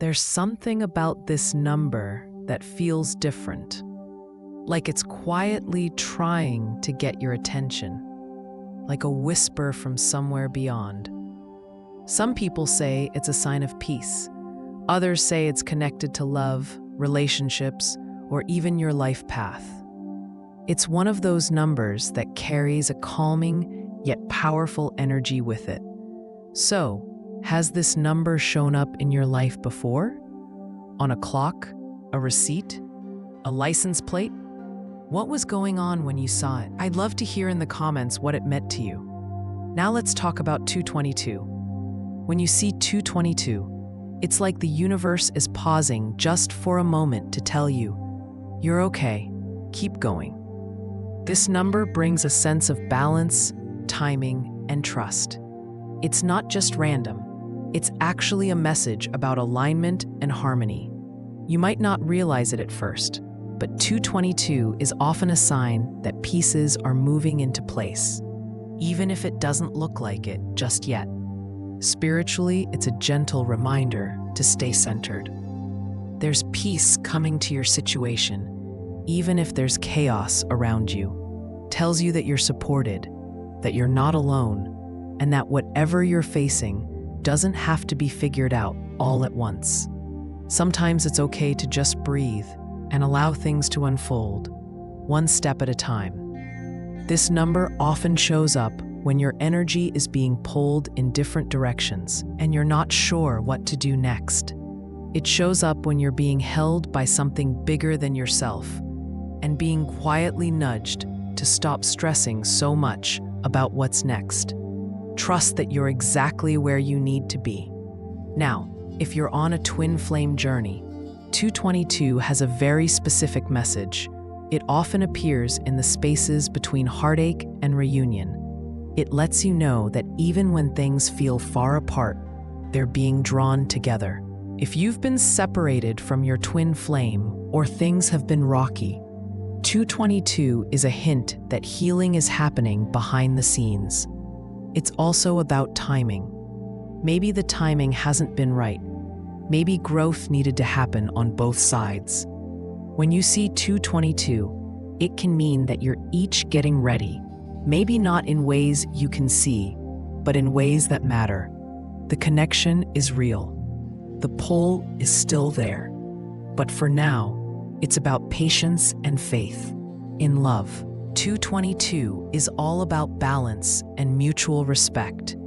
There's something about this number that feels different, like it's quietly trying to get your attention, like a whisper from somewhere beyond. Some people say it's a sign of peace. Others say it's connected to love, relationships, or even your life path. It's one of those numbers that carries a calming yet powerful energy with it. So, has this number shown up in your life before? On a clock? A receipt? A license plate? What was going on when you saw it? I'd love to hear in the comments what it meant to you. Now let's talk about 222. When you see 222, it's like the universe is pausing just for a moment to tell you, you're okay, keep going. This number brings a sense of balance, timing, and trust. It's not just random. It's actually a message about alignment and harmony. You might not realize it at first, but 222 is often a sign that pieces are moving into place, even if it doesn't look like it just yet. Spiritually, it's a gentle reminder to stay centered. There's peace coming to your situation, even if there's chaos around you. Tells you that you're supported, that you're not alone, and that whatever you're facing doesn't have to be figured out all at once. Sometimes it's okay to just breathe and allow things to unfold, one step at a time. This number often shows up when your energy is being pulled in different directions and you're not sure what to do next. It shows up when you're being held by something bigger than yourself and being quietly nudged to stop stressing so much about what's next. Trust that you're exactly where you need to be. Now, if you're on a twin flame journey, 222 has a very specific message. It often appears in the spaces between heartache and reunion. It lets you know that even when things feel far apart, they're being drawn together. If you've been separated from your twin flame or things have been rocky, 222 is a hint that healing is happening behind the scenes. It's also about timing. Maybe the timing hasn't been right. Maybe growth needed to happen on both sides. When you see 222, it can mean that you're each getting ready, maybe not in ways you can see, but in ways that matter. The connection is real. The pull is still there. But for now, it's about patience and faith in love. 222 is all about balance and mutual respect.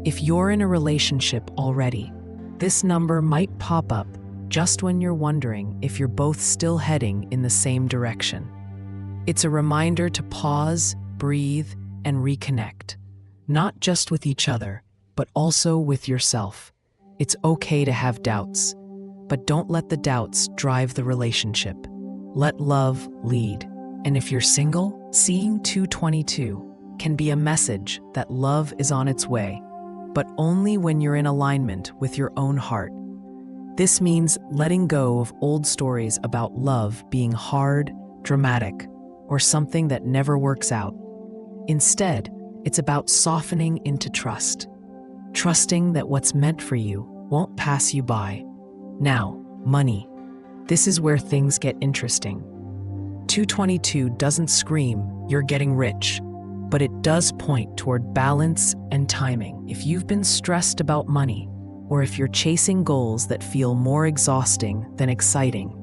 If you're in a relationship already, this number might pop up just when you're wondering if you're both still heading in the same direction. It's a reminder to pause, breathe, and reconnect, not just with each other, but also with yourself. It's okay to have doubts, but don't let the doubts drive the relationship. Let love lead. And if you're single, seeing 222 can be a message that love is on its way, but only when you're in alignment with your own heart. This means letting go of old stories about love being hard, dramatic, or something that never works out. Instead, it's about softening into trust, trusting that what's meant for you won't pass you by. Now, money. This is where things get interesting. 222 doesn't scream, "You're getting rich," but it does point toward balance and timing. If you've been stressed about money, or if you're chasing goals that feel more exhausting than exciting,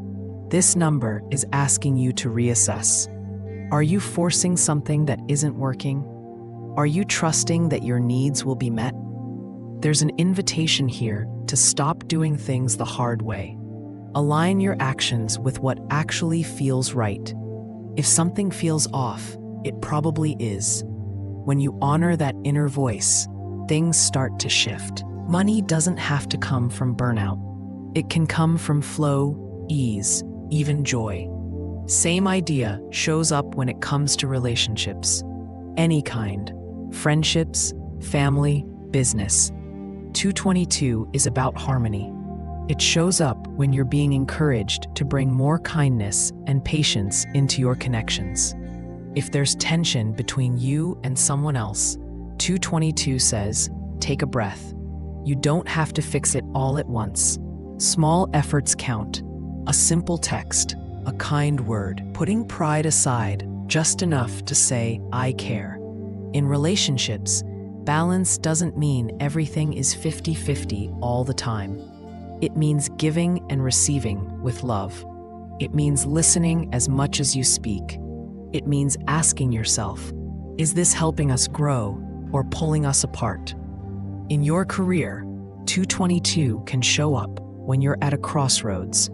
this number is asking you to reassess. Are you forcing something that isn't working? Are you trusting that your needs will be met? There's an invitation here to stop doing things the hard way. Align your actions with what actually feels right. If something feels off, it probably is. When you honor that inner voice, things start to shift. Money doesn't have to come from burnout. It can come from flow, ease, even joy. Same idea shows up when it comes to relationships. Any kind. Friendships, family, business. 222 is about harmony. It shows up when you're being encouraged to bring more kindness and patience into your connections. If there's tension between you and someone else, 222 says, take a breath. You don't have to fix it all at once. Small efforts count. A simple text, a kind word, putting pride aside just enough to say, I care. In relationships, balance doesn't mean everything is 50-50 all the time. It means giving and receiving with love. It means listening as much as you speak. It means asking yourself, is this helping us grow or pulling us apart? In your career, 222 can show up when you're at a crossroads.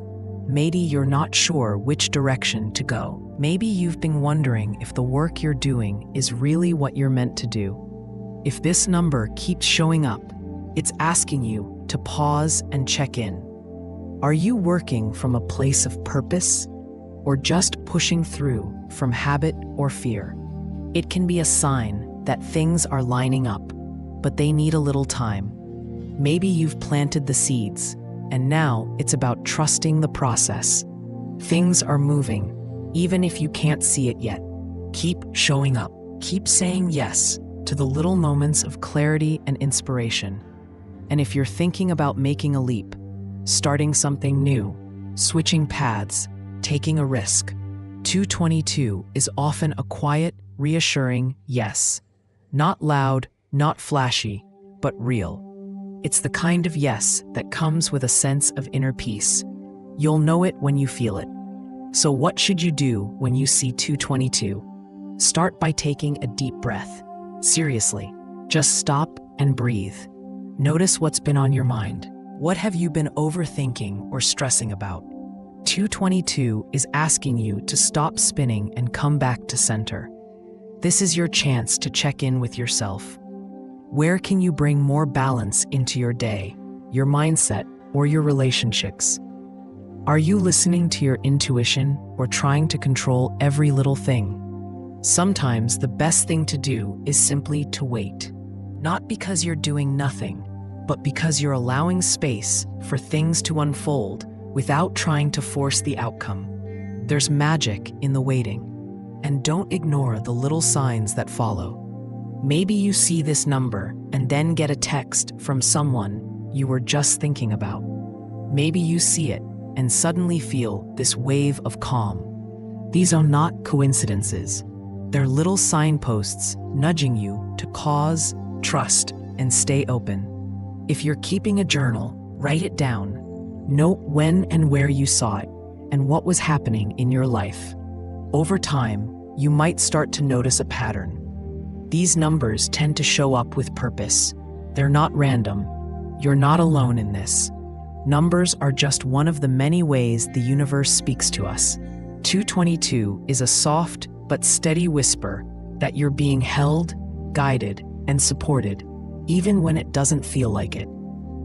Maybe you're not sure which direction to go. Maybe you've been wondering if the work you're doing is really what you're meant to do. If this number keeps showing up, it's asking you to pause and check in. Are you working from a place of purpose or just pushing through from habit or fear? It can be a sign that things are lining up, but they need a little time. Maybe you've planted the seeds, and now it's about trusting the process. Things are moving, even if you can't see it yet. Keep showing up. Keep saying yes to the little moments of clarity and inspiration. And if you're thinking about making a leap, starting something new, switching paths, taking a risk, 222 is often a quiet, reassuring yes. Not loud, not flashy, but real. It's the kind of yes that comes with a sense of inner peace. You'll know it when you feel it. So what should you do when you see 222? Start by taking a deep breath. Seriously, just stop and breathe. Notice what's been on your mind. What have you been overthinking or stressing about? 222 is asking you to stop spinning and come back to center. This is your chance to check in with yourself. Where can you bring more balance into your day, your mindset, or your relationships? Are you listening to your intuition or trying to control every little thing? Sometimes the best thing to do is simply to wait. Not because you're doing nothing, but because you're allowing space for things to unfold without trying to force the outcome. There's magic in the waiting. And don't ignore the little signs that follow. Maybe you see this number and then get a text from someone you were just thinking about. Maybe you see it and suddenly feel this wave of calm. These are not coincidences. They're little signposts nudging you to pause, trust, and stay open. If you're keeping a journal, write it down. Note when and where you saw it and what was happening in your life. Over time, you might start to notice a pattern. These numbers tend to show up with purpose. They're not random. You're not alone in this. Numbers are just one of the many ways the universe speaks to us. 222 is a soft but steady whisper that you're being held, guided, and supported, even when it doesn't feel like it.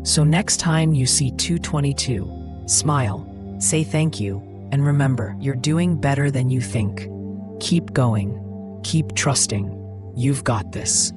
So next time you see 222, smile, say thank you, and remember, you're doing better than you think. Keep going. Keep trusting. You've got this.